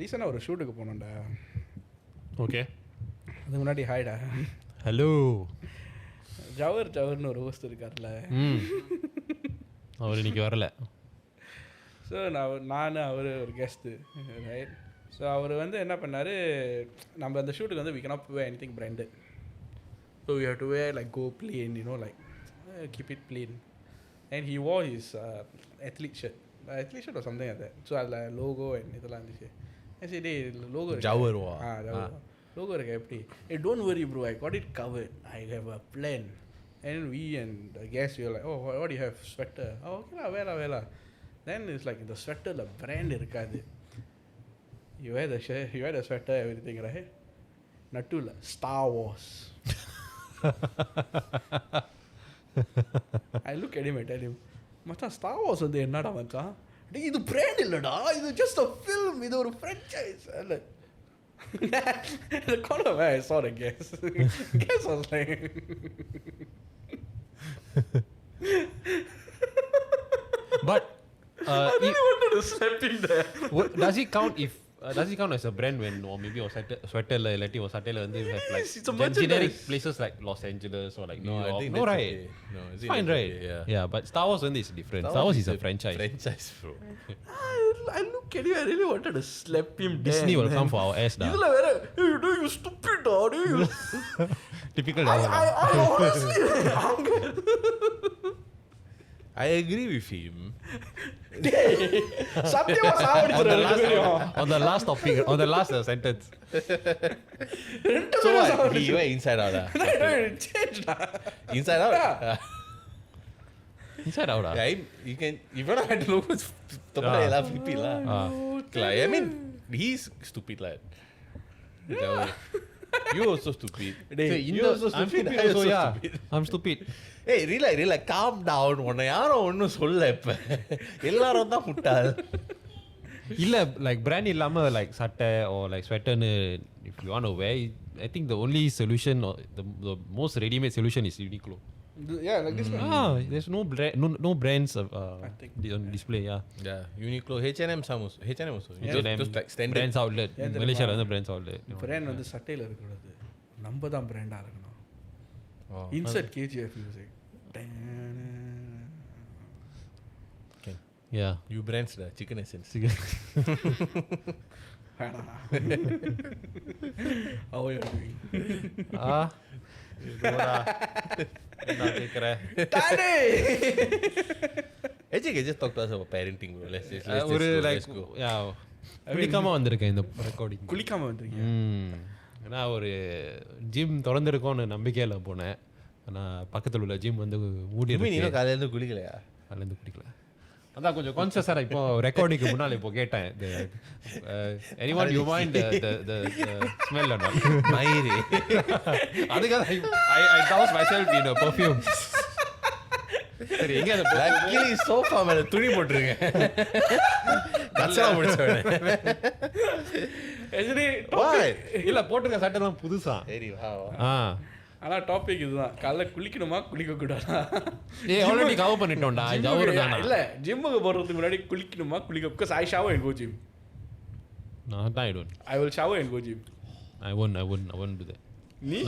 ரீசெண்டாக ஒரு ஷூட்டுக்கு போனோம்டா. ஓகே. அதுக்கு முன்னாடி ஹாய்டா. ஹலோ. ஜவர்னு ஒரு ஹோஸ்ட் இருக்கார்ல, அவர் இன்னைக்கு வரல. ஸோ நான் அவர் ஒரு கெஸ்ட்டு, ரைட். ஸோ அவர் வந்து என்ன பண்ணார், நம்ம அந்த ஷூட்டுக்கு வந்து we cannot wear anything branded, so we have to wear like go plain, you know, like keep it plain. And he wore his athlete shirt or something like that. So அதில் logo and இதெல்லாம் இருந்துச்சு. சரி டே logo ஜவர்வா logo இருக்கா எப்படி? Hey, don't worry bro, I got it covered, I have a plan. And we and the guests we were like, oh what do you have, sweater? Oh okay lah, wear lah. Then it's like the sweater the brand irukadu. You wear the shirt, you wear the sweater, everything, right? Natula Star Wars. I look at him, I tell him, மச்சான் star Wars வந்து என்னடா மச்சான்? டேய் இது brand இல்லடா, இது just a film, இது ஒரு franchise. அல்ல the corner where I saw the guest was like but I really wanted to slap him there. does it count if does it count as a brand when or maybe or sweater la illati or satel வந்து you have like generic places like Los Angeles or like New York? I think no, that's right? okay. No, is it fine, okay? right? Yeah, but Star Wars one is different. Star Wars is a franchise. Franchise, bro. I look at you, I really wanted to slap him. Disney will come for our ass da. இதுல வேற you stupid dog. Typical. I honestly I agree with him. சத்தியமா சாவடிச்சுறாரு. On the last topic, on the last sentence. So what? He went inside out. Change da. Inside out? Inside out. Yeah, you can, if you don't have to look, la, flip it la. I mean, he's stupid like. You also stupid. You also stupid. I'm stupid also, yeah. I'm stupid. Hey, relax, calm down. உன்னை யாரும் ஒன்றும் சொல்ல இப்ப எல்லாரும் தான் முட்டாள். இல்ல like brand இல்லாம like சட்டை or like sweater if you want to wear, I think the only solution or the most ready-made solution is Uniqlo. Yeah, like this one. There's no brands on display. Yeah, Uniqlo, H&M also. H&M also. Just like standard brands outlet. Malaysia la brands outlet. Brand வந்து சட்டையில இருக்க கூடாது, நம்ம தான் பிராண்டா இருக்கணும். Insert KGF music. Okay. Yeah. You brands the chicken essence. How are you doing? நான் கேக்குறேன். Actually, can just talk to us about parenting, bro. Let's go. Yeah. குளிக்காம வந்திருக்கேன் இந்த ரெக்கார்டிங். குளிக்காம வந்திருக்கீங்க? நான் ஒரு ஜிம் திறந்திருக்கோன்னு நம்பிக்கையில போனேன். ஆனால் பக்கத்தில் உள்ள ஜிம் வந்து மூடி இருக்கு. நீ காலையிலேருந்து குளிக்கலையா? காலையிலேருந்து குளிக்கல. அதான் கொஞ்சம் கான்சியஸாக இப்போ ரெக்கார்டிங்க்கு முன்னால் இப்போ கேட்டேன். anyone you mind the smell or not? மயிறு. அதுக்காக I douse myself in a perfume. சரி எங்க அந்த லக்கிலி சோஃபா மேல துணி போட்டுருங்க. கச்சா முடிச்சவனே. இல்ல போட்டுருக்க சட்டை தான் புதுசா. சரி வா. ஆனா டாபிக் இதுதான், காலைல குளிக்கணுமா குளிக்க கூடாதா? ஆல்ரெடி கவர் பண்ணிட்டோம்டா. இல்ல ஜிம்முக்கு போறதுக்கு முன்னாடி குளிக்கணுமா குளிக்க, because I shower and go gym. No, I don't. I will shower and go gym. I won't do that. நீ?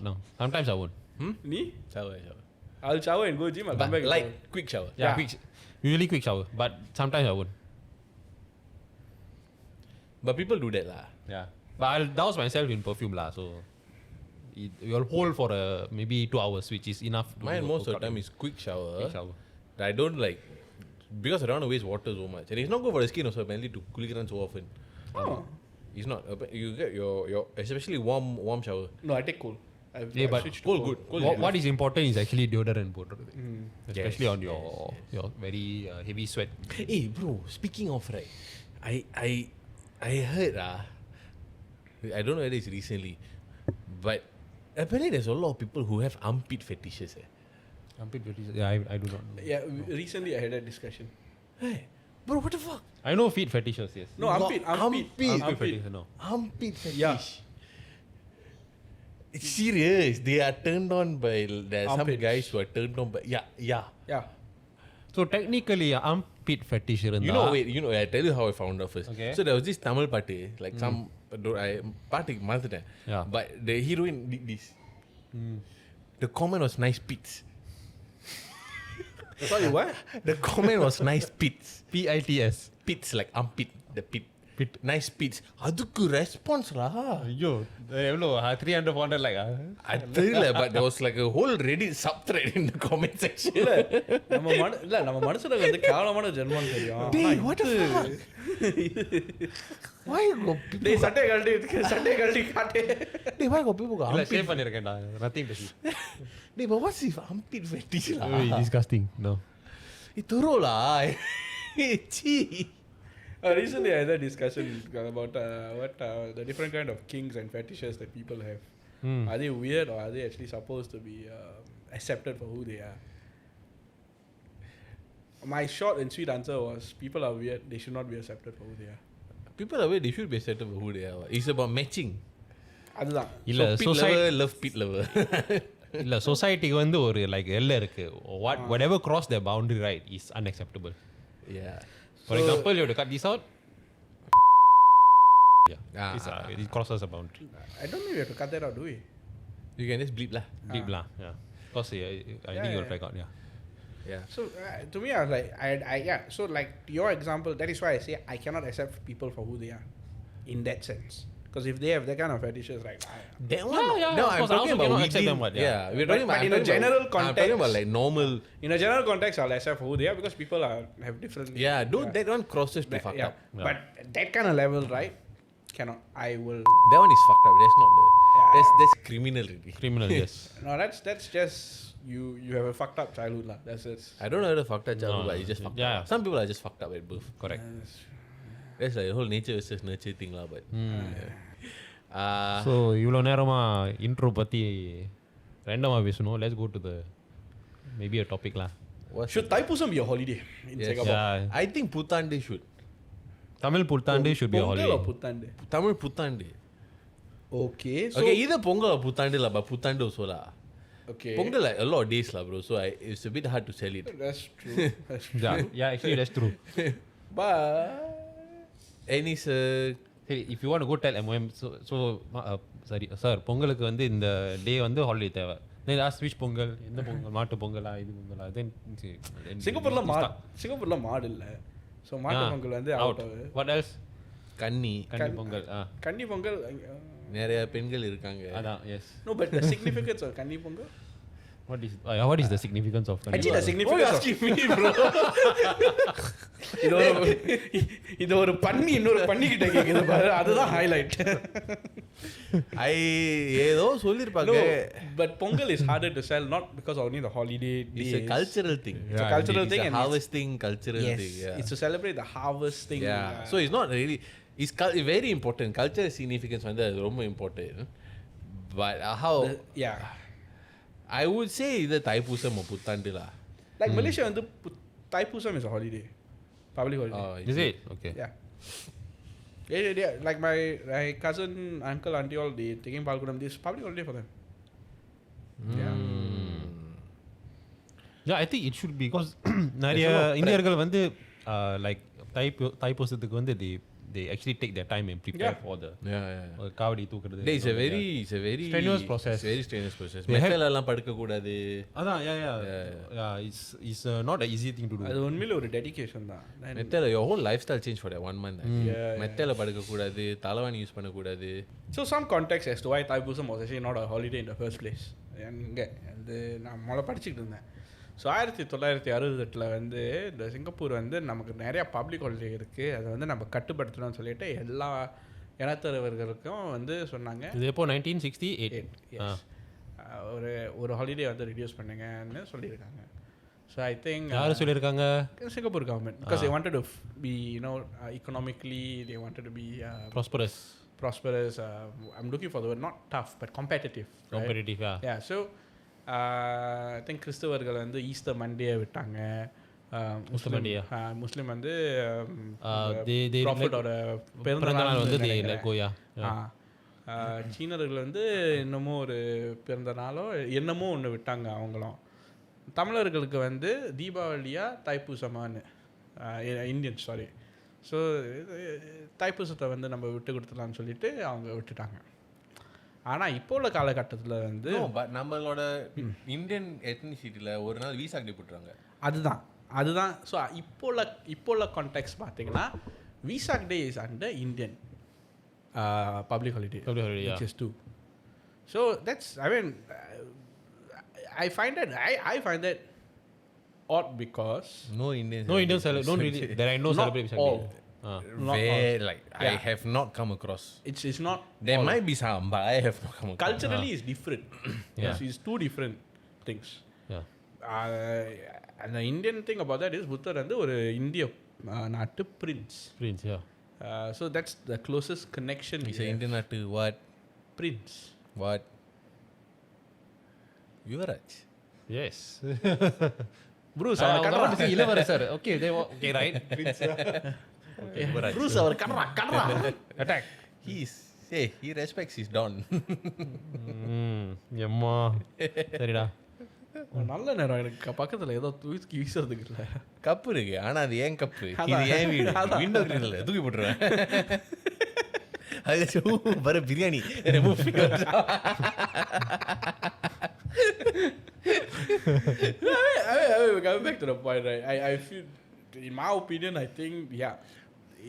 No, sometimes I won't. நீ? Shower. I'll shower and go gym. I'll come back. Like quick shower. Yeah. Usually quick shower, but sometimes I won't. But people do that lah. Yeah. But I'll douse myself in perfume lah, so it will hold for maybe 2 hours, which is enough. Mine most of the time is quick shower. I don't like, because I don't want to waste water so much, and it's not good for the skin also apparently to kulikiran so often. It's not. You get your especially warm shower. No, I take cold. But cold. What is important is actually deodorant போடுறது. Especially on your very heavy sweat. Hey bro, speaking of right, I heard I don't know whether it's recently, but apparently there's a lot of people who have armpit fetishes. Armpit fetishes? Yeah, I do not know. Yeah, recently I had that discussion. Hey, bro, what the fuck? I know feet fetishes, yes. No, armpit fetish, no. Armpit fetish. Yeah. It's serious. They are turned on by, there's some Armpits. guys who are turned on by, yeah. Yeah. So technically, armpit fetish இருந்தா You know, wait, you know, I tell you how I found out first. Okay. So there was this Tamil party, like some, party, Yeah. but the heroine did this. The comment was nice pits. Sorry, what? The comment was nice pits. PITS. Pits, like armpit, the pit. Pit. Nice pits. அதுக்கு response ஐயோ எவ்வளோ 300 400 like தெரியல but there was like a whole Reddit subthread in the comment section. நம்ம மனுஷனுக்கு வந்து கேவலமான ஜென்மம் தெரியும். Dude, what the fuck? Why go people? டேய் சட்டை கழட்டி காட்டு. Dude, why go people go இல்ல armpit? சேவ் பண்ணிருக்கேன்டா nothing to see. Dude, but what's if armpit fetish lah? Disgusting. No. Itu lah. Chi. Recently I had a discussion about the different kind of kinks and fetishes that people have. Are they weird or are they actually supposed to be accepted for who they are? My short and sweet answer was people are weird, they should not be accepted for who they are. People are weird, they should be accepted for who they are. It's about matching. அதுதான். இல்ல So pit society lover love pit lover. இல்ல சொசைட்டிக்கு வந்து ஒரு like எல்லை இருக்கு. Whatever cross their boundary right is unacceptable. Yeah. For example, you have to cut this out. Ah. It crosses a boundary. I don't think we have to cut that out, do we? You can just bleep lah. Deep lah. Yeah. Because I think you'll figure out. Yeah. Yeah. So to me I was like so like your example, that is why I say I cannot accept people for who they are in that sense. Because if they have that kind of fetishes, like That one, yeah, no, of I'm course, I talking also about cannot accept within. them, but Yeah, we're But talking about. in a general I'm talking about context- like normal. in a general context I'll accept for who they are because people have different. Yeah, don't that one crosses to fucked yeah. up. Yeah. But that kind of level, right? Cannot. I will. That one is fucked up. That's not the. Yeah. That's criminal already. Criminal, yes. No, that's just you have a fucked up childhood lah. That's it. I don't know whether fucked up childhood, No, but it's just fucked yeah. up. Some people are just fucked up at birth. Correct. That's like the whole nature versus nurture thing lah. But So இவ்வளோ நேரமா intro பற்றி ரெண்டமாக பேசணும். Let's go to the maybe a topic lah. Should Thaipusam be a holiday in Yes. Singapore? Yeah. I think Puthande should. Tamil புத்தாண்டு should be a Pongal holiday. or Puthande? Tamil Puthande. Okay. So Okay, either Pongal or Puthande lah, but Puthande also lah. okay. Pongal like a lot of days lah, bro. So it's a bit hard to sell it. That's true. That's true. Yeah, actually that's true. But And it's சரி, if you want to go tell MOM, so சரி sir பொங்கலுக்கு வந்து இந்த டே வந்து holiday தேவை. Then ask which Pongal, எந்த பொங்கல், மாட்டு பொங்கலா இது பொங்கலா? Then சிங்கப்பூர்ல மாடு இல்ல. So மாட்டு பொங்கல் வந்து out. What else? கன்னி கன்னி பொங்கல். கன்னி பொங்கல். நிறைய பெண்கள் இருக்காங்க. அதான், yes. No, but the significance of கன்னி Pongal. What is the significance of கன்னி Actually, the Pongal? significance of me, bro. இது ஒரு பண்ணி இன்னொரு பண்ணி கிட்ட கேக்குது பாரு, அதுதான் ஹைலைட். ஏதோ சொல்லிருப்பாங்க. No, but Pongal is harder to sell not because of only the holiday days. It's a cultural thing. It's a cultural thing It's a and harvesting cultural yes, thing. Yeah. it's to celebrate the harvesting. Yeah. So it's not really. It's very important. Cultural significance வந்து அது ரொம்ப important. But how? Yeah. I would say either Thaipusam or Puthande lah. Like Malaysia வந்து Thaipusam is a holiday. Public holiday. Is it? Okay. Yeah. Yeah. Like my cousin, uncle, auntie all they taking Palkunam, this public holiday for them. Yeah. Yeah, I think it should be because நிறைய இந்தியர்கள் வந்து like தைப்பூசத்துக்கு வந்து they actually take their time and prepare for the காவடி தூக்குறது. It's a very strenuous process. It's very strenuous process. மெத்தல எல்லாம் படுக்க கூடாது. அதான் yeah, it's not an easy thing to do. அது உண்மையில ஒரு டெடிகேஷன் தான். மெத்தல your whole lifestyle change for that 1 month. மெத்தல படுக்க கூடாது, தலவாணி யூஸ் பண்ண கூடாது. So some context as to why Thaipusam was actually not a holiday in the first place. இங்கே அது நான் முதல்ல படிச்சுக்கிட்டு இருந்தேன். ஸோ 1968 வந்து இந்த சிங்கப்பூர் வந்து நமக்கு நிறையா பப்ளிக் ஹாலிடே இருக்குது, அதை வந்து நம்ம கட்டுப்படுத்தணும்னு சொல்லிட்டு எல்லா இனத்தவர்களுக்கும் வந்து சொன்னாங்க. இது எப்போ 1968 ஒரு ஹாலிடே வந்து ரெடியூஸ் பண்ணுங்கன்னு சொல்லியிருக்காங்க. ஸோ ஐ திங்க் யார் சொல்லியிருக்காங்க? Singapore government. Because they wanted to be economically they wanted to be prosperous. I'm looking for the word, not tough but competitive. Yeah. So I think கிறிஸ்தவர்கள் வந்து Easter Monday விட்டாங்க. முஸ்லீம் வந்து ப்ராஃபிட்டோட பிறந்தநாள் வந்து சீனர்கள் வந்து இன்னமும் ஒரு பிறந்த நாளோ என்னமோ ஒன்று விட்டாங்க அவங்களும். தமிழர்களுக்கு வந்து தீபாவளியா தைப்பூசமானு இந்தியன் சாரி. ஸோ தைப்பூசத்தை வந்து நம்ம விட்டு கொடுத்துலான்னு சொல்லிட்டு அவங்க விட்டுட்டாங்க. ஆனால் இப்போ உள்ள காலகட்டத்தில் வந்து பட் நம்மளோட இந்தியன் எத்னிசிட்டியில் ஒரு நாள் வீசா டே போட்டுறாங்க. அதுதான் ஸோ இப்போ உள்ள கான்டெக்ட் பார்த்தீங்கன்னா Vesak day is under Indian public holiday which is too. So that's I find that odd because No Indians don't really there are no Not celebrate Vesak all. Day. Not where all. like I have not come across. It's not There all. might be some, but I have not come across. Culturally it's different. It's two different things. Yeah. And the Indian thing about that is புத்தர் வந்து ஒரு இந்திய நாட்டு prince. Yeah. So that's the closest connection. He's an Indian to what? Prince. What? Yuvraj. Yes. Bruce I our was கடறா. about to say இளவரசர். Okay, okay, right. Bruce our கடறா. Attack. He respects his don. எம்மா சரிடா. நல்ல நேரம் எனக்கு பக்கத்துல ஏதோ தூக்கி வீசுறதுக்கு இல்லை. கப்பு இருக்கு, ஆனா அது ஏன் கப்பு, இது ஏன் வீடு, விண்டோ கிரில்ல தூக்கி போட்டுருவேன். அது வர biryani coming back to the point, right? I feel, in my opinion, I think,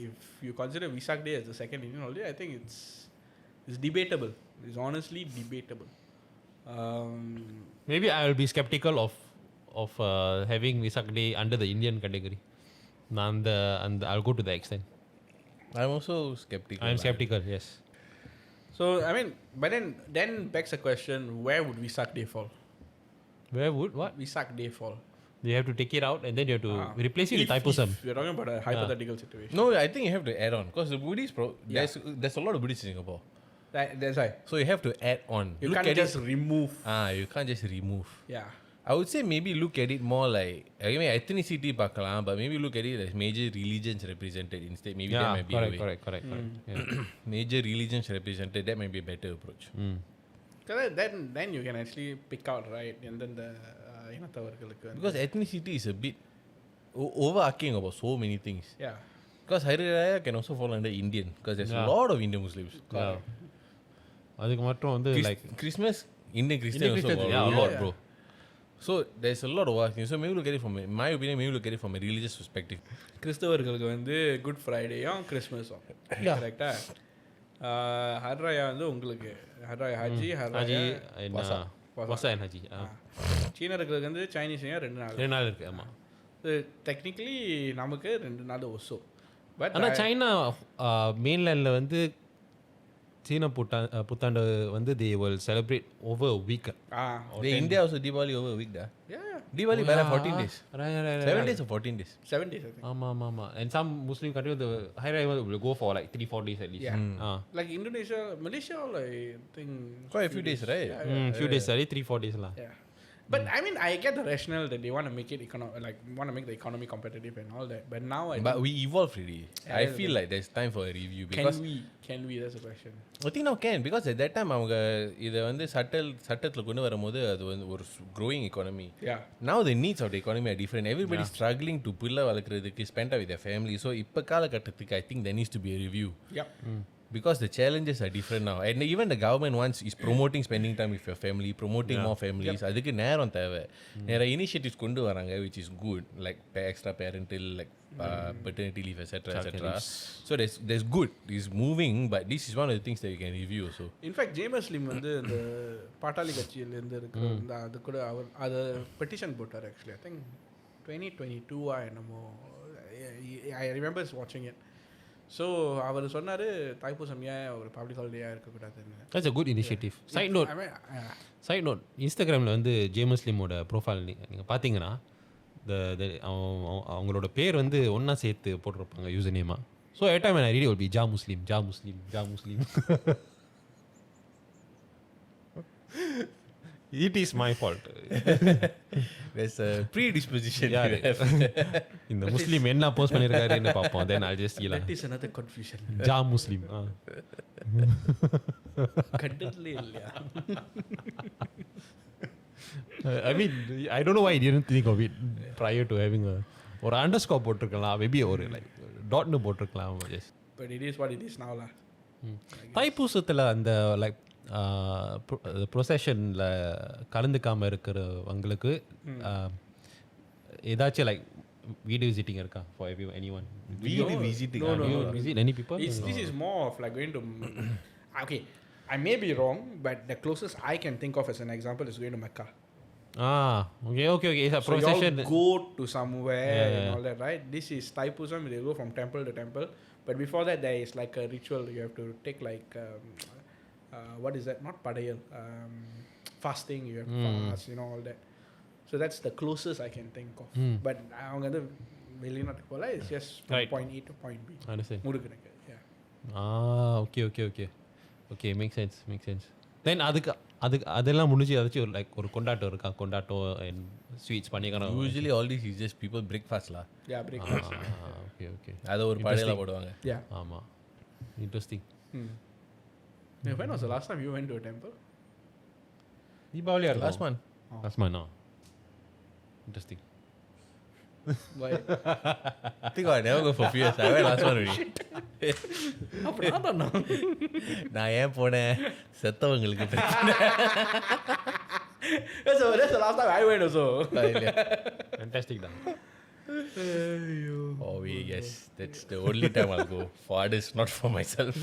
if you consider Vesak Day as the second Indian holiday, I think it's debatable. It's honestly debatable. Maybe I will be skeptical of having Vesak Day under the Indian category. And I'll go to the extent. I'm also skeptical. I'm skeptical, yes. So, I mean, but then begs the question, where would Vesak Day fall? Where would what? Vesak Day fall. You have to take it out and then you have to replace it with Thaipusam. If you're talking about a hypothetical situation. No, I think you have to add on because the Buddhist, there's a lot of Buddhists in Singapore. That's why. So you have to add on. You Look can't at just remove. you can't just remove. Yeah. I would say maybe look at it more like, I mean, ethnicity பார்க்கலாம், but maybe look at it as major religions represented instead. Maybe that might be a way. Correct. Yeah. Major religions represented, that might be a better approach. Because then you can actually pick out, right? And then the இனத்தவர்களுக்கு Because ethnicity is a bit overarching about so many things. Yeah. Because Hari Raya can also fall under Indian because there's a lot of Indian Muslims. Yeah. அதுக்கு மட்டும் வந்து like Christmas, Indian Christian also Christians, got a lot, yeah. bro. So there's a lot of work. So maybe look at it from, in my opinion, maybe look at it from a religious perspective. கிறிஸ்தவர்களுக்கு வந்து good ஃப்ரைடேயும் கிறிஸ்மஸும் கரெக்டா. ஹர்ராயா வந்து உங்களுக்கு ஹர்ராயா Haji Haji வசா. Vasa and Haji. சீனர்களுக்கு வந்து சைனீஸையும் 2 நாள் இருக்கு ஆமா. Technically நமக்கு 2 நாள் ஒசோ. பட் ஆனா சைனா மெயின்லேண்ட்ல வந்து சீன புத்தாண்டு வந்து they will celebrate over a week. The India also Diwali over a week da. Yeah. Diwali by 14 days. Right. 7 days or 14 days. 7 days I think. ஆமா. And some Muslim countries the Hari Raya will go for like 3-4 days at least. Yeah. Like Indonesia, Malaysia, I think Quite a few days, right? Few days, 3-4 days lah. Yeah. But I mean, I get the rationale that they want to make it want to make the economy competitive and all that. But now But we evolved really. Yeah, I feel like there's time for a review because can we? That's the question. I think now can because at that time அவங்க இதை வந்து சட்டத்தில் கொண்டு வரும்போது அது வந்து ஒரு growing economy. Yeah. Now the needs of the economy are different. Everybody's struggling to பிள்ளை வளர்க்குறதுக்கு spend time with their family. So இப்போ காலகட்டத்துக்கு I think there needs to be a review. Yep. Because the challenges are different now. And even the government wants is promoting spending time with your family, promoting more families. அதுக்கு நேரம் தேவை. நிறைய initiatives கொண்டு வராங்க which is good like extra parental like paternity leave etc. So there's good. It's moving but this is one of the things that you can review also. In fact James Lim வந்து இந்த பாட்டாளி கட்சியில இருந்து இருக்கிற அது கூட அவர் அது petition போட்டார் actually. I think 2022 என்னமோ I remember watching it. So அவர் சொன்னார் தைப்பூசம் ஏன் ஒரு பப்ளிக் ஹாலிடேயாக இருக்கக்கூடாதுன்னு. That's a good initiative. Side note இன்ஸ்டாகிராமில் வந்து ஜேமஸ்லிமோட ப்ரொஃபைல் நீங்கள் பார்த்தீங்கன்னா அவங்களோட பேர் வந்து ஒன்றா சேர்த்து போட்டிருப்பாங்க யூசர் நேமாக. So every time when I read it will be ஜா Muslim. It is my fault. There's a predisposition. இந்த முஸ்லீம் என்ன போஸ்ட் பண்ணியிருக்காருன்னு பார்ப்போம். Then I'll just That is another confusion. ஜா முஸ்லீம். கண்டதுலே இல்லையா? I mean, I don't know why I didn't think of it prior to having ஒரு underscore போட்டிருக்கலாம், maybe ஒரு like டாட்னு போட்டிருக்கலாம். Just But it is what it is now lah. தைப்பூசத்தில் அந்த like ப்ரொசஷனில் கலந்துக்காமல் இருக்கிறவங்களுக்கு ஏதாச்சும் like video visiting இருக்கா for anyone? Really visiting. No, no, You no. visit any people? This is more of like going to. Okay, I may be wrong, but the closest I can think of as an example is going to Mecca. Okay. It's a So you all procession. go to somewhere Yeah. and all that, right? This is Thaipusam. They go from temple to temple. But before that, there is like a ritual. You have to take like what is that? Not padayal. Fasting. You have to fast. You know all that. So that's the closest I can think of. But அவங்க வந்து வெளிநாட்டுக்கு போல it's just from Right. point A to point B. Understand. முடுக்குறதுக்கு. Yeah. Okay, makes sense. Then அதெல்லாம் முடிஞ்சு ஏதாச்சும் like ஒரு கொண்டாட்டம் இருக்கா? கொண்டாட்டம் and sweets பண்ணிக்கணும். Usually all this is just people breakfast lah. Yeah, breakfast. Okay. அதை ஒரு படையில போடுவாங்க. Yeah. ஆமா, interesting. Yeah, when was the last time you went to a temple? தீபாவளியா Last month. Last month. Interesting. Why? I think I never go for few years. I went last one already. நான் ஏன் போனேன்? செத்தவங்களுக்கு பிரச்சனை. That's the last time I went also. Fantastic தான். Oh yes, that's the only time I'll go. For others, not for myself.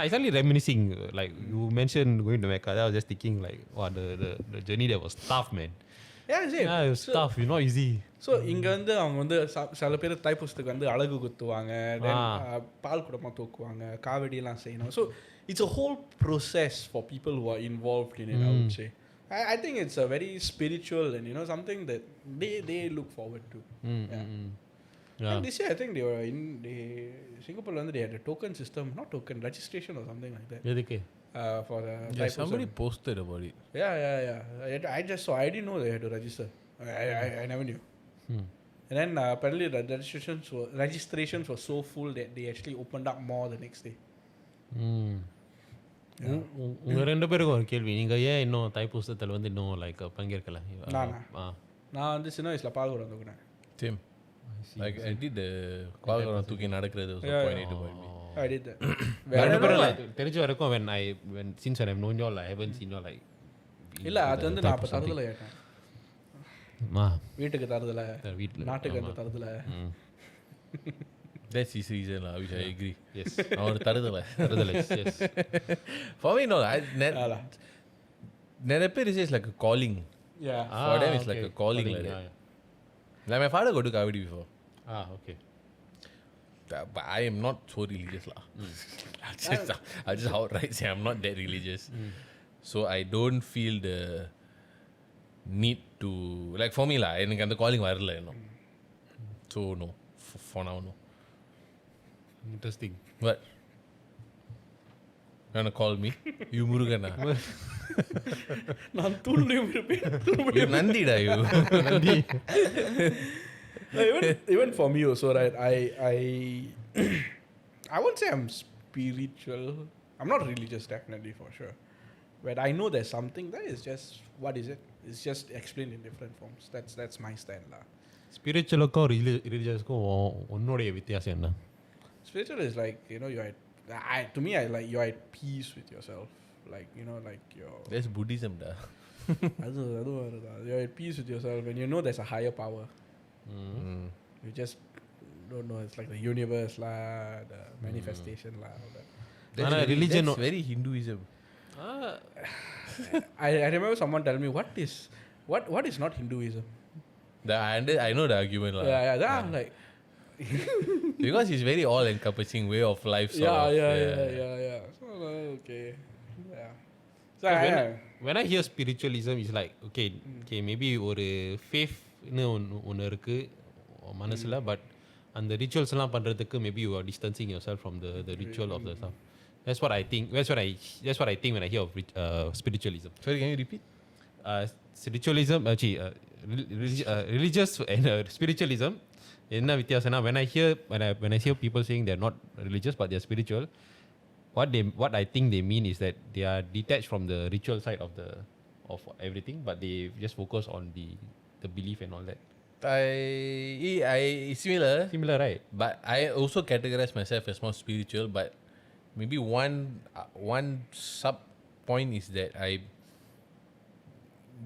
I suddenly reminiscing, like you mentioned going to Mecca. I was just thinking like, wow, the journey there was tough, man. Yeah, same. Yeah, it was tough. It's not easy. So இங்கே வந்து அவங்க வந்து சில பேர் தைப்பூசத்துக்கு வந்து அழகு குத்துவாங்க, பால் குடமாக தூக்குவாங்க, காவடியெல்லாம் செய்யணும். So it's a whole process for people who are involved in it. I would say I think it's a very spiritual and something that they look forward to. Yeah. And this year I think Singapore வந்து they had a token system, not token, registration or something like that. எதுக்கு? For the Yeah, Thaipusam. somebody posted about it. Yeah. I just saw. I didn't know they had to register. I never knew. And then apparently the registrations were so full that they actually opened up more the next day. உங்க ரெண்டு பேருக்கும் ஒரு கேள்வி. நீங்க ஏன் இன்னும் தைப்பூசத்தில் வந்து இன்னும் லைக் பங்கேற்கல? நான் வந்து சின்ன வயசுல பால் குடம் தூக்குனேன். Same. Like I did the கால்கரம் தூக்கி நடக்கிறது was a point A to point B. I did that. ரெண்டு பேரும் like தெரிஞ்ச வரைக்கும் when since I have known you all, I haven't seen you all like. இல்ல அது வந்து நான் அப்ப தரதுல ஏட்டேன். வீட்டுக்கு தரதுல, நாட்டுக்கு வந்து தரதுல. That's his reason lah, which I agree. Yes. Our தரதுல. Yes. For me no, நிறைய பேர் is like a calling. Yeah. For them it's like a calling like that. Like my father got to Kavadi before. Okay. But I am not so religious lah. I'll just outright say I'm not that religious. So I don't feel the need to, like for me lah, எனக்கு அந்த calling வரல இன்னும். So no, for now no. Interesting. What? You wanna call me? You Murugana. நான் தூள்லையும் இருப்பேன். You Nandida you. Nandi. Even for me also, right? I won't say I'm spiritual. I'm not religious, definitely, for sure. But I know there's something that is just, what is it? It's just explained in different forms. That's my stand lah. ஸ்பிரிச்சுவலுக்கும் ரிலீஜியஸ்க்கும் உன்னுடைய வித்தியாசம் என்ன? Spiritual is like, you're to me, you're at peace with yourself. Like, like you're... That's Buddhism da. You're at peace with yourself and you know there's a higher power. You just don't know. It's like the universe lah, the manifestation lah. That's very Hinduism. I remember someone telling me, what is not Hinduism? I know the argument lah. Yeah. I'm like... Because it's very all-encompassing way of life. Yeah. So, okay. Yeah. So, when I hear spiritualism, it's like, okay, maybe ஒரு faithனு ஒன்று இருக்கு மனசில், but அந்த ரிச்சுவல்ஸ்லாம் பண்ணுறதுக்கு maybe you are distancing yourself from the ritual of the stuff. That's what I think. That's what I think when I hear of spiritualism. Sorry, can you repeat? Ritualism, religious and spiritualism. என்ன வித்தியாசம்னா when I hear people saying they're not religious but they're spiritual, what I think they mean is that they are detached from the ritual side of everything, but they just focus on the belief and all that. I similar, Similar, right? but I also categorize myself as more spiritual. But maybe one sub point is that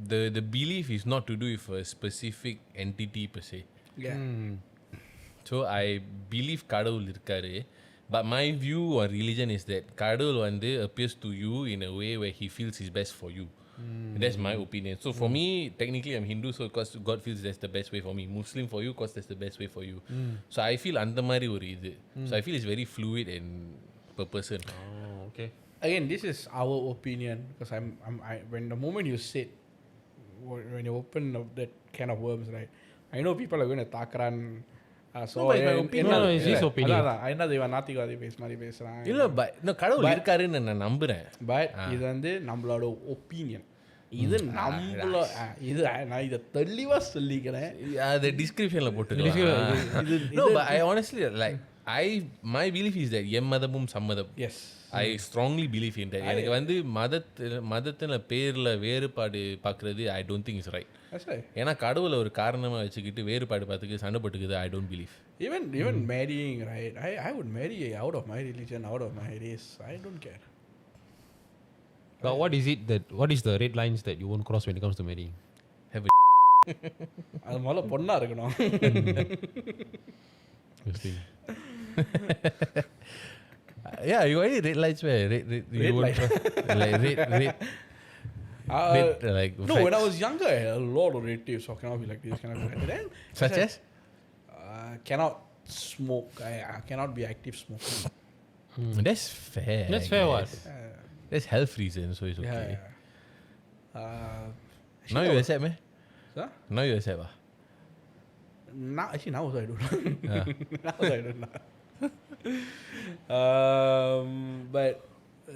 the belief is not to do with a specific entity per se. Yeah. So I believe கடவுள் இருக்காரு. But my view on religion is that கடவுள் வந்து appears to you in a way where he feels is best for you. That's my opinion. So for me, technically I'm Hindu, so because God feels that's the best way for me. Muslim for you, because that's the best way for you. So I feel அந்த மாதிரி ஒரு இது. So I feel it's very fluid and per person. Oh, okay. Again, this is our opinion because when the moment you said, when you open up that can of worms, right? I know people are going to takran. So No, but it's my opinion. No, it's his opinion. I know இவன் நாத்திகவாதி மாதிரி பேசுறான். இல்ல கடவுள் இருக்காருன்னு நான் நம்புறேன். But இது வந்து நம்மளோட ஒப்பீனியன். இது நம்மளோட இது நான் இதை தெளிவா சொல்லிக்கிறேன். The descriptionல போட்டுக்கலாம். No, but I honestly like my belief is that எம்மதமும் சம்மதம். Yes. I strongly believe in that. எனக்கு வந்து மதத்துல பேர்ல வேறுபாடு பார்க்கறது I don't think is right. That's right. ஏன்னா கடவுளை ஒரு காரணமா வச்சுக்கிட்டு வேறுபாடு பார்த்துக்கு சண்டை போட்டுக்குது I don't believe. Even marrying, right? I would marry out of my religion, out of my race. I don't care. But what is the red lines that you won't cross when it comes to marrying? Have அது முதல்ல பொண்ணா இருக்கணும். Interesting. yeah, you already red lights where red light. like red like No, when I was younger, I had a lot of red tapes. So cannot be like this, cannot be like that. Then, such as cannot smoke. I cannot be active smoker. that's fair. That's I fair, guess. That's health reasons, so it's okay. Yeah. Now you accept, man. Huh? Now you accept, Now also I don't. Yeah. Now also I don't know. But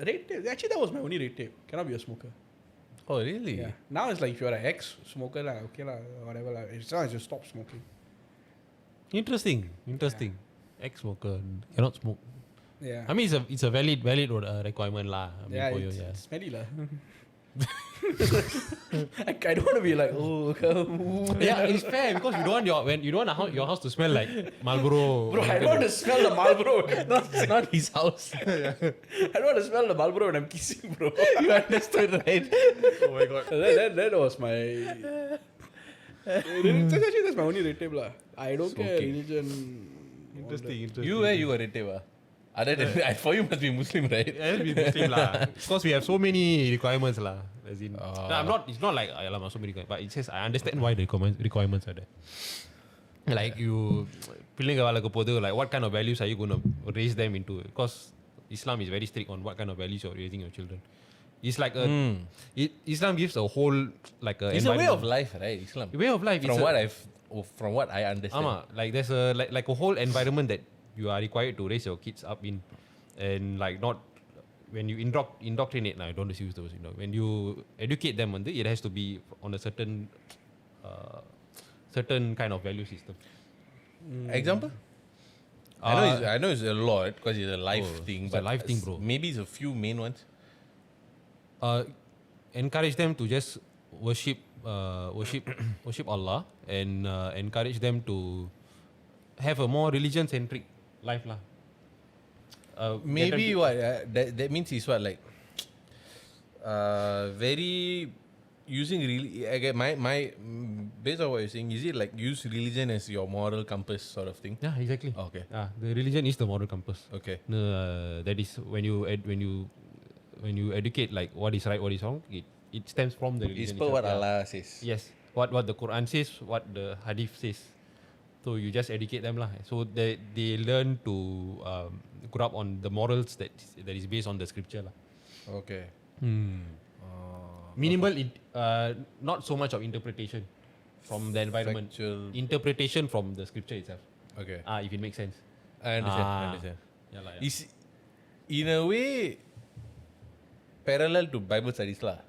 red tape. Actually, that was my only red tape. Cannot be a smoker. Oh, really? Yeah. Now it's like if you're an ex-smoker, okay lah, whatever lah. As long as you stop smoking. Interesting. Ex-smoker cannot smoke. Yeah. I mean, it's a valid requirement lah. I mean, Yeah, for you, it's smelly lah. I don't want to be like, oh, come. Yeah, it's fair because you don't want your house to smell like Marlboro. Bro, I don't want to smell the Marlboro. Not his house. I don't want to smell the Marlboro when I'm kissing, bro. You understood, right? Oh my god. That was my. Actually, that's my only red tape lah. I don't care Smoking. religion. Interesting. You were relative, other than for you must be Muslim, right? Yeah, it'll be Muslim lah. Because we have so many requirements lah. As in, no, I'm not. It's not like alamak so many requirements, but it says I understand why the requirements are there. Like you, பிள்ளைங்க வளர்க்க போது, like what kind of values are you going to raise them into? Because Islam is very strict on what kind of values you're raising your children. It's like Islam gives a whole like a. It's a way of life, right? Islam. Way of life. From what I understand. Like there's a like a whole environment that you are required to raise your kids up in, and like not when you indoctrinate. I don't use those. When you educate them, it has to be on a certain kind of value system. Example? I know it's a lot because it's a life thing. It's a life thing, bro. Maybe it's a few main ones. Encourage them to just worship Allah, and encourage them to have a more religion-centric life lah. Maybe what that means is what like very using really again my based on what you're saying, is it like use religion as your moral compass sort of thing? Yeah, exactly. Okay. The religion is the moral compass. Okay. That is when you educate like what is right, what is wrong. It stems from the religion. It's per what Allah says. Yes, what the Quran says, what the Hadith says. So you just educate them lah. So they learn to grow up on the morals that is based on the scripture lah. Okay. Minimal, not so much of interpretation from the environment. Factual. Interpretation from the scripture itself. Okay. If it makes sense. I understand. Yeah, lah, Is in a way parallel to Bible studies lah.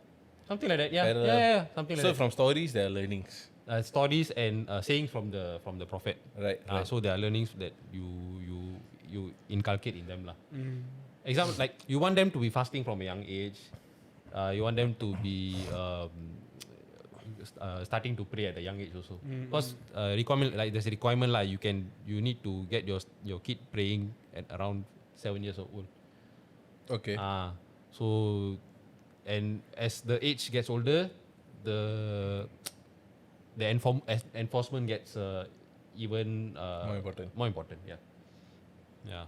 something like that. Yeah, Parallel. yeah, something like So that. from stories there are learnings. Stories and sayings from the prophet. Right. So there are learnings that you inculcate in them lah. Example, like you want them to be fasting from a young age. You want them to be starting to pray at a young age also. Because requirement, like there's a requirement like you need to get your kid praying at around 7 years old. Okay. So and as the age gets older, the enforcement gets even More important, yeah. Yeah.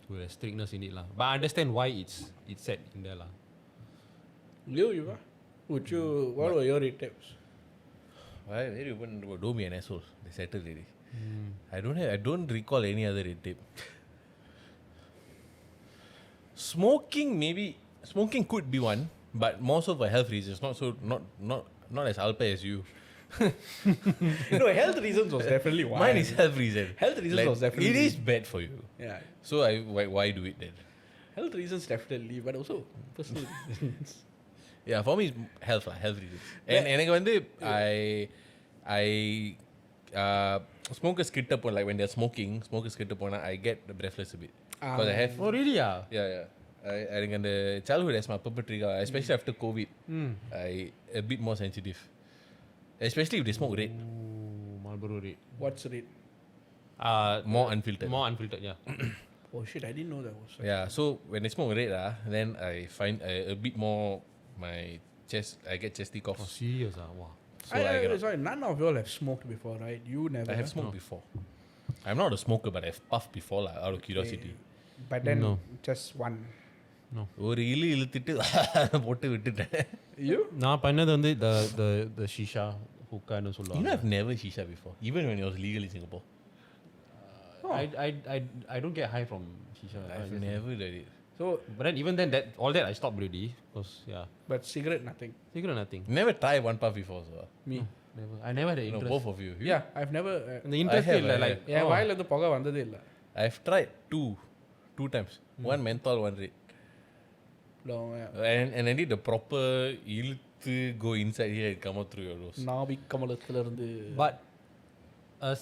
So there's strictness in it lah. But I understand why it's set in there lah. You what were your red tapes? Why don't be an asshole. They settled already. I don't recall any other red tape. Smoking could be one, but more so for health reasons, not as alpe as you. No, health reasons was definitely one. Mine is health reason. Health reasons was definitely. It is bad for you. Yeah. So why do it then? Health reasons definitely, but also personal reasons. Yeah, for me it's health reasons. And எனக்கு வந்து I smokers கிட்ட போ like when they're smokers கிட்ட போனா I get breathless a bit. Because I have Oh really? Yeah. I think the childhood asthma perpetrator, especially after COVID, I a bit more sensitive. Especially if they smoke red. Marlboro red. What's red? More unfiltered. More unfiltered, yeah. Oh shit, I didn't know that was. Yeah, so when they smoke red, then I find a bit more my chest. I get chesty cough. Oh serious wow. So I cannot. Sorry, none of you all have smoked before, right? You never. I have smoked before. I'm not a smoker, but I've puffed before out of curiosity. But then No. just one. ஒரு இழுத்துட்டு போட்டு விட்டுட்டேன். You? நான் பண்ணது வந்து the shisha hookahன்னு You சொல்லுவாங்க. know I've never shisha before, even when it was legal in Singapore. I don't get high from shisha. I've never done it. So, But then even then all that I stopped already because yeah, but cigarette nothing. cigarette nothing. Never tried one puff before, so. Me. Never. I never had the No, interest. both of you. Yeah, I've never. The interest I இல்ல have. like என் வாயில இருந்து புகை வந்ததே இல்ல. I've tried two times. One menthol, one red. No, yeah. And I did the proper இழுத்து go inside here and come out through your nose. நாபிக் கமலத்துல இருந்து. But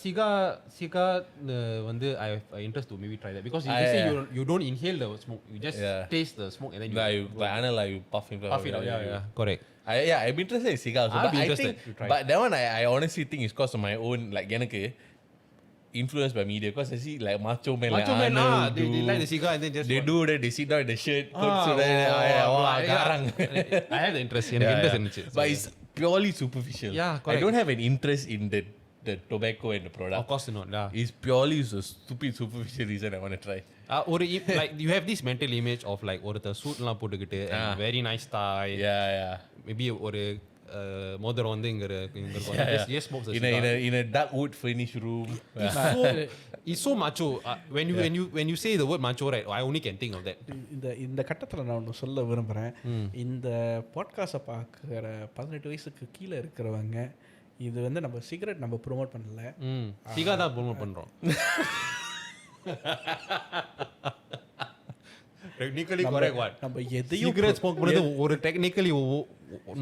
cigar வந்து I have interest to maybe try that because you say you don't inhale the smoke, you just taste the smoke and then you puff in front puff it out. Yeah, correct. I'm interested in cigars. I'll But be I interested think, to try. but that one I honestly think is because of my own like எனக்கு influenced by media because I see like macho men like Arnold they do. like the cigar and then just They do that, they sit down in the shirt, garang. I have the interest. எனக்கு interest இருந்துச்சு. But it's purely superficial. Yeah, I correct. don't have an interest in the tobacco and the product. Of course not. Yeah. It's purely a stupid superficial reason I want to try. ஒரு like you have this mental image of like ஒருத்தர் சூட்லாம் போட்டுக்கிட்டு and very nice tie. Yeah. Maybe ஒரு மோதிரம் வந்து இங்க just smokes a In a dark wood furnished room. It's so macho. When you say the word macho, right? I only can think of that. இந்த கட்டத்தில் நான் ஒன்று சொல்ல விரும்புகிறேன். இந்த பாட்காஸ்ட்டை பார்க்குற 18 வயசுக்கு கீழே இருக்கிறவங்க இது வந்து நம்ம சிகரெட் நம்ம ப்ரோமோட் பண்ணல, சிகா தான் ப்ரோமோட் பண்ணுறோம். Technically correct what? நம்ம எதையும் cigarette smoke பண்ணது ஒரு technically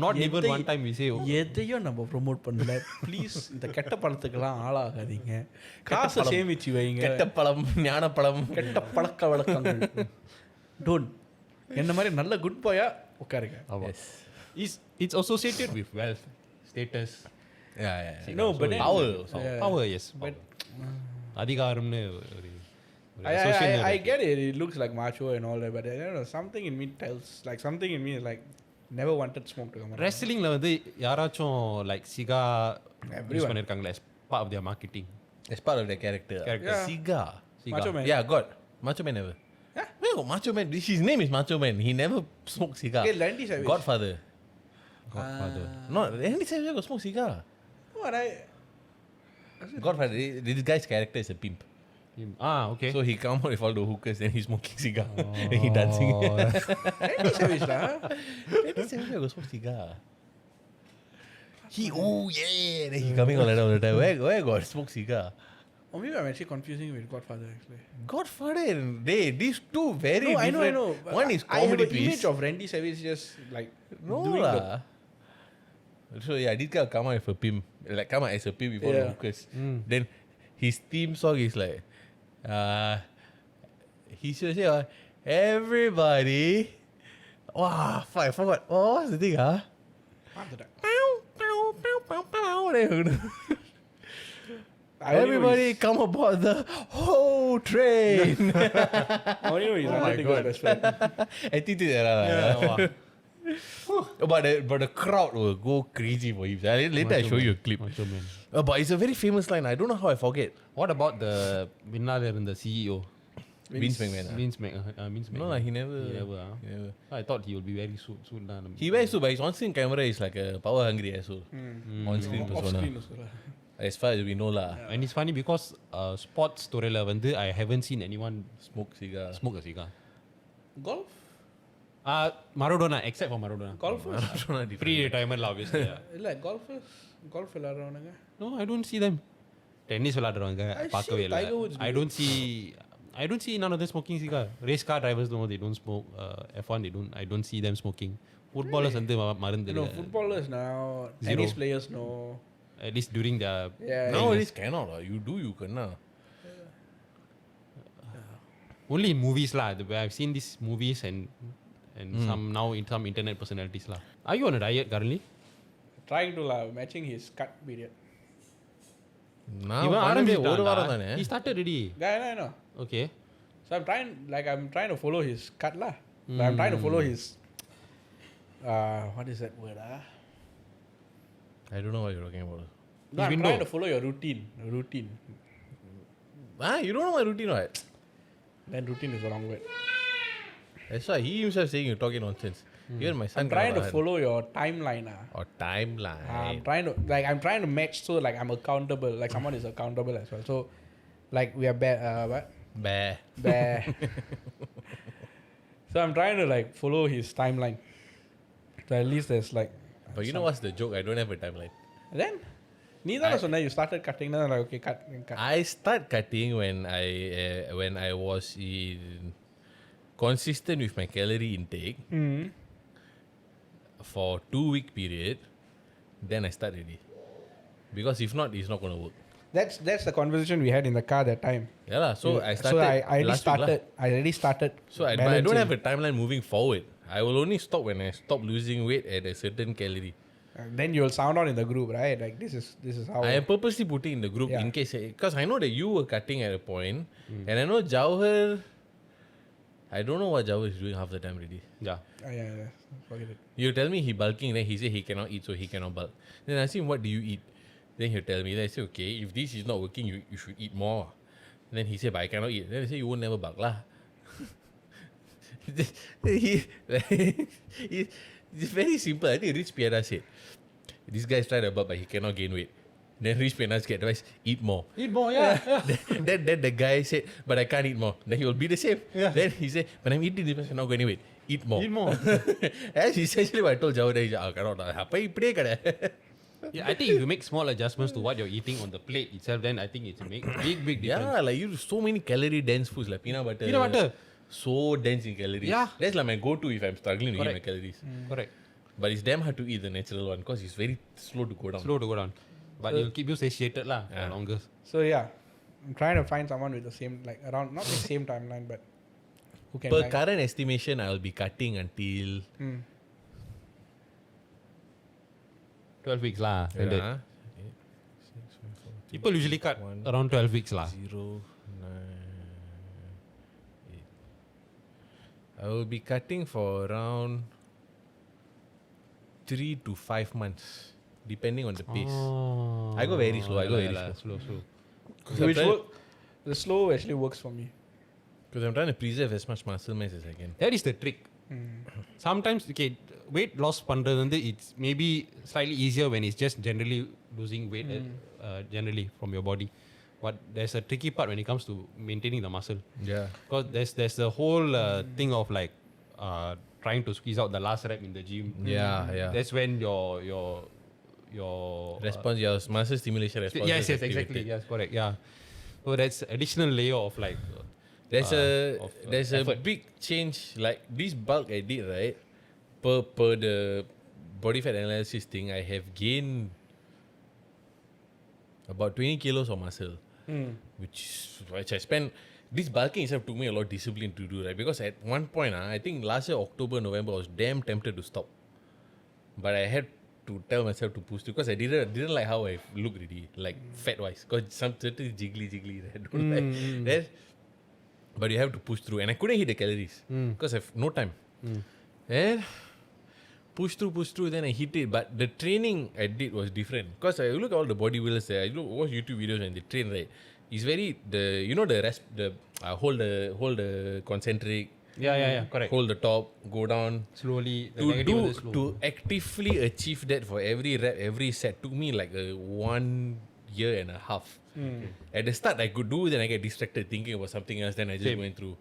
not even one time we say எதையும் நம்ம ப்ரோமோட் பண்ணல. ப்ளீஸ் இந்த கெட்ட பழத்துக்கெல்லாம் ஆளாகாதீங்க. காசை சேமிச்சு வைங்க. கெட்ட பழம் ஞானப்பழம் கெட்ட பழக்க வழக்கங்கள் டோன்ட். என்ன மாதிரி நல்ல குட் பாயா உட்காருங்க. It's associated with wealth, status. Yeah. No, but power, yes. But அதிகாரம்னு ஒரு I get it. It looks like macho and all that, but I don't know, something in me tells, like something in me is like never wanted smoke to come out. Wrestlingல வந்து யாராச்சும் like cigar use பண்ணிருக்காங்களா as part of their marketing, as part of their character. Yeah. Cigar. Macho Man. Yeah, God. Macho Man never. Yeah. No, Macho Man. His name is Macho Man. He never smoked cigar. Okay, Randy Savage. Godfather. No, Randy Savage got smoke cigar. What Godfather. This guy's character is a pimp. Okay. So he come out with all the hookers and he's smoking cigar. And he dancing. Randy Savage lah. Randy Savage got smoke cigar. Then he coming all the time. Where got smoke cigar? Or maybe I'm actually confusing with Godfather actually. Godfather and these two very different. I know. One is I have comedy an image piece. of Randy Savage just like No doing lah. So yeah, this guy come out with a pimp. Like come out as a pimp before the hookers. Then his theme song is like he should say everybody. Wow, fuck, I forgot. What's the thing, Everybody come aboard the whole train. I only know he's Undertaker's best friend. Attitude but the crowd will go crazy for him. Later I show you a clip. Macho man. But it's a very famous line. I don't know how I forget. What about the the CEO? Vince McMahon. Vince McMahon. No, he never. He never. He never. I thought he would be very soon. He wears suit, but his on-screen camera is like a power-hungry asshole. On-screen Off persona. screen also lah. As far as we know lah. And it's funny because sports storyல வந்து I haven't seen anyone Smoke cigar. smoke a cigar. Golf? Maradona, except for Maradona. Golfers? Pre-retirement lah, obviously. Yeah. இல்ல golfers? Golf விளையாடுறவனுங்க. No, I don't see them. Tennis விளையாடுறவங்க பார்க்கவே இல்ல. Tiger Woods I don't see none of them smoking cigar. Race car drivers no, they don't smoke. F1 I don't see them smoking. Footballers வந்து மருந்து. No, footballers now, Zero. tennis players no. At least during the Yeah. Nowadays cannot lah. You cannot. only in movies lah. I've seen these movies and some now in some internet personalities lah. Are you on a diet currently? Trying to matching his cut period. நான் இவன் பண்ணவே ஒரு ஆரம்பிச்சிட்டான்டா. வாரம் தானே. He started already. Yeah, I know. Okay. So I'm trying to follow his cut lah. But I'm trying to follow his what is that word I don't know what you're talking about. No, I'm trying to follow your routine. You don't know my routine, right? Then routine is the wrong word. That's why he himself saying you're talking nonsense. Even my son. I'm trying to follow your timeline. Or timeline. I'm trying to match so like I'm accountable. Like someone is accountable as well. So like we are what? Bah. So I'm trying to like follow his timeline. So at least there's like. But you know what's the joke? I don't have a timeline. Then, neither so now you started cutting. Then like okay, cut. I start cutting when I was consistent with my calorie intake for 2-week period. Then I start already. Because if not, it's not going to work. That's the conversation we had in the car that time. Yeah lah. So I started. So I already started. So but I don't have a timeline moving forward. I will only stop when I stop losing weight at a certain calorie. Then you'll sound out in the group, right? Like this is how. I am purposely putting in the group Yeah. in case, because I know that you were cutting at a point, and I know Jawhar. I don't know what Jawhar is doing half the time already. Yeah. Yeah. Forget it. You tell me he bulking, then he say he cannot eat, so he cannot bulk. Then I ask him, what do you eat? Then he'll tell me. Then I say, okay, if this is not working, you should eat more. Then he say, but I cannot eat. Then I say, you won't never bulk lah. It's very simple. I think Rich Piana said, this guy's trying to bulk, but he cannot gain weight. Then Rich Piana's get advice, eat more. Eat more, yeah. Then the guy said, but I can't eat more. Then he will be the same. Yeah. Then he said, but I'm eating this, I'm not going to weight. Eat more. Eat more. That's essentially what I told Jawad. Cannot. Yeah, I think if you make small adjustments to what you're eating on the plate itself, then I think it's a big difference. Yeah, like you so many calorie dense foods like peanut butter. Peanut butter. So dense in calories. Yeah. That's like my go-to if I'm struggling to eat my Correct. calories. Correct. But it's damn hard to eat the natural one because it's very slow to go down. Slow to go down. But it'll keep you satiated lah for Yeah. longer. So yeah, I'm trying to find someone with the same around not the same timeline, but who can. Per current estimation, I will be cutting until 12 weeks lah. Standard. 8, 6, 5, 4, People usually cut around 12 weeks lah. 0, 9, 8. I will be cutting for around 3 to 5 months, depending on the pace. Oh. I go very slow. I go very slow. slow. The slow actually works for me. Because I'm trying to preserve as much muscle mass as I can. That is the trick. Sometimes, okay, weight loss பண்றது வந்து it's maybe slightly easier when it's just generally losing weight generally from your body. But there's a tricky part when it comes to maintaining the muscle. Yeah. Because there's the whole thing of like trying to squeeze out the last rep in the gym. Yeah. That's when your Response, your muscle stimulation response. yes, exactly. Yes, correct. Yeah. So that's additional layer of like There's a effort. big change. Like this bulk I did, right? Per the body fat analysis thing, I have gained about 20 kilos of muscle, which I spent. This bulking itself took me a lot of discipline to do, right? Because at one point, I think last year October, November, I was damn tempted to stop, but I had to tell myself to push through because I didn't like how I look really, like fat wise. Because some certain jiggly. I don't like that. But you have to push through. And I couldn't hit the calories because I have no time. And push through, then I hit it. But the training I did was different. Because I look at all the bodybuilders there, I watch YouTube videos and they train, right? It's very, hold the concentric, correct. hold the top, go down. Slowly, the negative is slow. To actively achieve that for every rep, every set took me like 1 year and a half. At the start I could do, then I get distracted thinking about something else, then I just went through.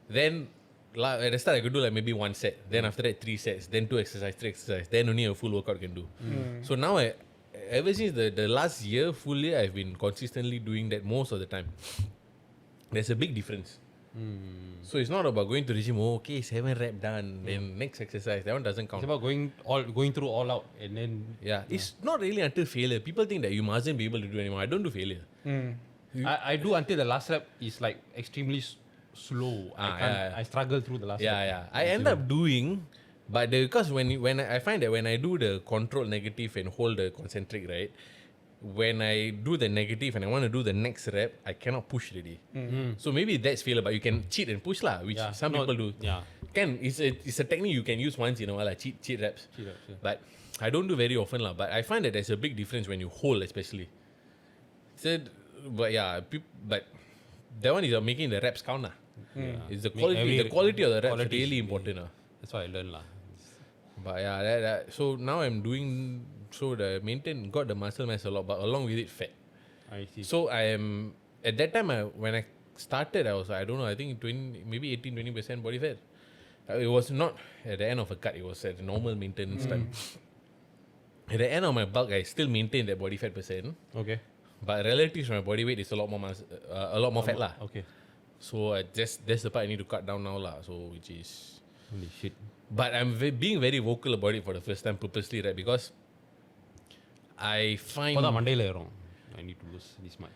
Then at the start I could do like maybe 1 set, then after that 3 sets, then 2 exercise, 3 exercise, then only a full workout can do. So now ever since the last year, full year, I've been consistently doing that most of the time. There's a big difference. So it's not about going to the gym, okay, 7 rep done, then next exercise, that one doesn't count. It's about going through all out and then It's not really until failure. People think that you mustn't be able to do anymore. I don't do failure. I do until the last rep is like extremely slow. I struggle through the last rep. I end up doing, but because when I find that when I do the control negative and hold the concentric, right, when I do the negative and I want to do the next rep, I cannot push really. So maybe that's failure, but you can cheat and push lah, which some people do. It's a technique you can use once in a while, like cheat reps. But I don't do very often lah. But I find that there's a big difference when you hold, especially. So, but that one is making the reps count lah. It's the quality of the reps really important lah. That's what I learned lah. But so now I'm doing. So got the muscle mass a lot, but along with it fat. I see. So I am at that time when I started, I was I don't know, I think 18-20% body fat. It was not at the end of a cut, it was at the normal maintenance time. At the end of my bulk, I still maintain that body fat percent. Okay. But relative to my body weight is a lot more fat lah. Okay. So that's the part I need to cut down now lah. So which is Holy shit. But I'm being very vocal about it for the first time purposely, right? Because I find Monday wrong. I need to lose this much.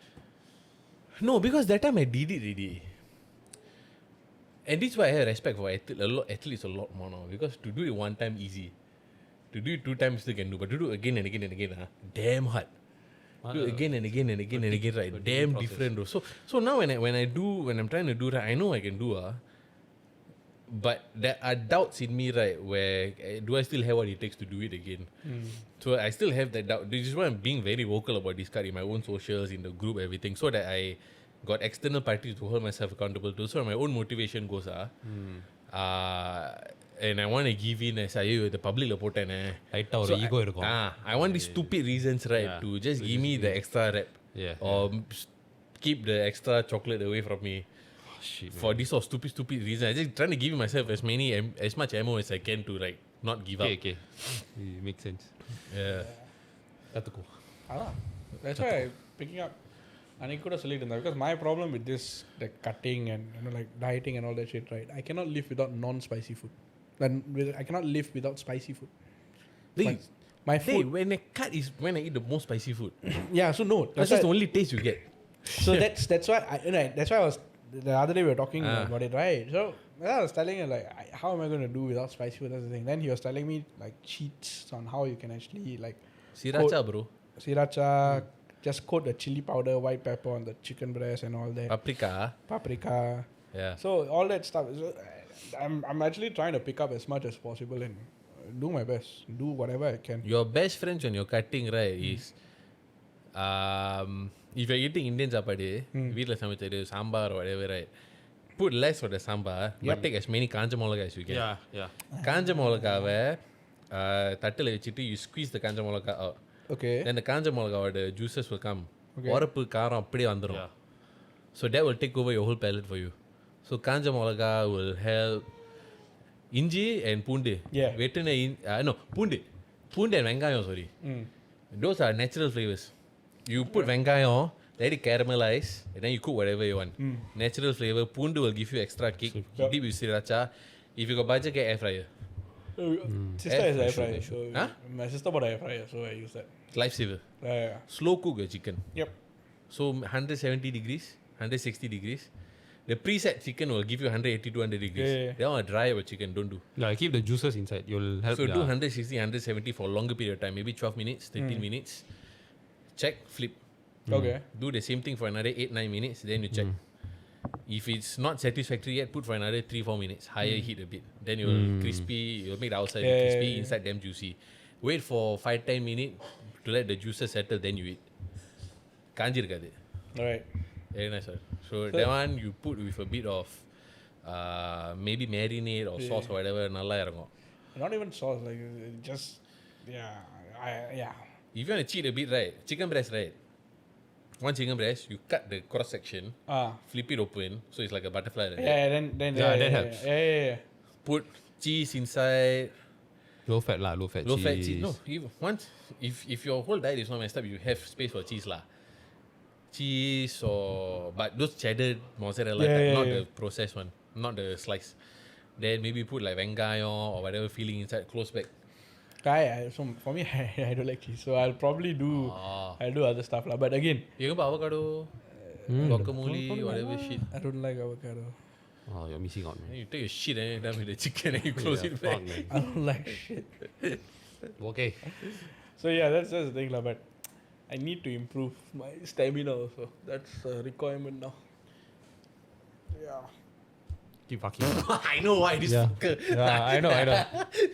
No, because that time I did it already. And this is why I have respect for athletes a lot more now. Because to do it 1 time easy. To do it 2 times still can do. But to do it again and again, damn hard. Do it again and again, right? Damn different though. So now when I'm trying to do that, I know I can do but there are doubts in me, right, where do I still have what it takes to do it again? So I still have that doubt. This is why I'm being very vocal about this card in my own socials, in the group, everything, so that I got external parties to hold myself accountable to. So my own motivation goes, and I want to give in as the public reporter. So ego I want these stupid reasons, right, to just give me the extra rep. Or keep the extra chocolate away from me. Shit, for this sort of stupid reason. I just trying to give myself as much ammo as I can to like not give up. Okay. It makes sense. Yeah. That's why I'm picking up. And could have said because my problem with this, like cutting and like dieting and all that shit, right? I cannot live without non-spicy food. I cannot live without spicy food. My food. When I cut is when I eat the most spicy food. Yeah, so no. That's just the only taste you get. So that's why that's why I was the other day we were talking about it, right? So I was telling him like, how am I going to do without spicy food? That's the thing. Then he was telling me like cheats on how you can actually like sriracha, bro. Sriracha, just coat the chili powder, white pepper on the chicken breast and all that. Paprika. Yeah. So all that stuff. So, I'm actually trying to pick up as much as possible and do my best, do whatever I can. Your best friends when you're cutting, right, is if you're eating Indian சாப்பாடு வீட்ல சமைச்சது sambar or whatever, right, put less of the sambar, but take as many காஞ்ச மிளகாய் as you can. காஞ்ச மிளகாவை தட்டில் வச்சுட்டு you squeeze the காஞ்ச மிளகாய் out. Okay. Then the காஞ்ச மிளகாவோட juices will come. உரப்பு காரம் அப்படியே வந்துரும். So that will take over your whole palate for you. So காஞ்ச மிளகாய் will help. இஞ்சி and பூண்டு. வெட்டின பூண்டு and வெங்காயம், sorry. Those are natural flavors. You put வெங்காயம், let it caramelize, and then you cook whatever you want. Natural flavor. Poondu will give you extra kick. Deep with sriracha. If you got budget, get air fryer. Sister has air fryer. So my sister bought air fryer, so I use that. Lifesaver. Slow cook your chicken. Yep. So 170 degrees, 160 degrees. The preset chicken will give you 180, 200 degrees. Yeah. That one dry your chicken, don't do. Like keep the juices inside. You'll help. So do 160, 170 for a longer period of time, maybe 12 minutes, 13 minutes. Check, flip. Okay. Do the same thing for another 8, 9 minutes, then you check. If it's not satisfactory yet, put for another 3, 4 minutes. Higher heat a bit. Then it will crispy, it will make the outside Yeah, crispy, yeah. inside damn juicy. Wait for 5, 10 minutes to let the juices settle, then you eat. Kanjirukadu. Alright. Very nice. Sir. So that one you put with a bit of maybe marinade or sauce or whatever. Nalla irangum. Not even sauce, like just yeah. If you want to cheat a bit, right? Chicken breast, right? One chicken breast, you cut the cross section, flip it open, so it's like a butterfly. Like that. Yeah, then that helps. Yeah. Put cheese inside. Low fat lah, low fat Low cheese. fat cheese. No, if your whole diet is not messed up, you have space for cheese lah. Cheese or but those cheddar mozzarella, Yeah, type, yeah, not yeah. the processed one, not the slice. Then maybe put like vengayo or whatever filling inside, close back. So for me, I don't like cheese, so I'll probably do other stuff lah. But again, You can put avocado, guacamole, whatever shit. I don't like avocado. Oh, you're missing out, man. Then you take your shit and you're done with the chicken and you close it back. Fuck, man. I don't like shit. Okay. So yeah, that's just the thing lah. But I need to improve my stamina also. That's a requirement now. Yeah. Keep fucking. I know why this Yeah. fucker. Yeah, I know.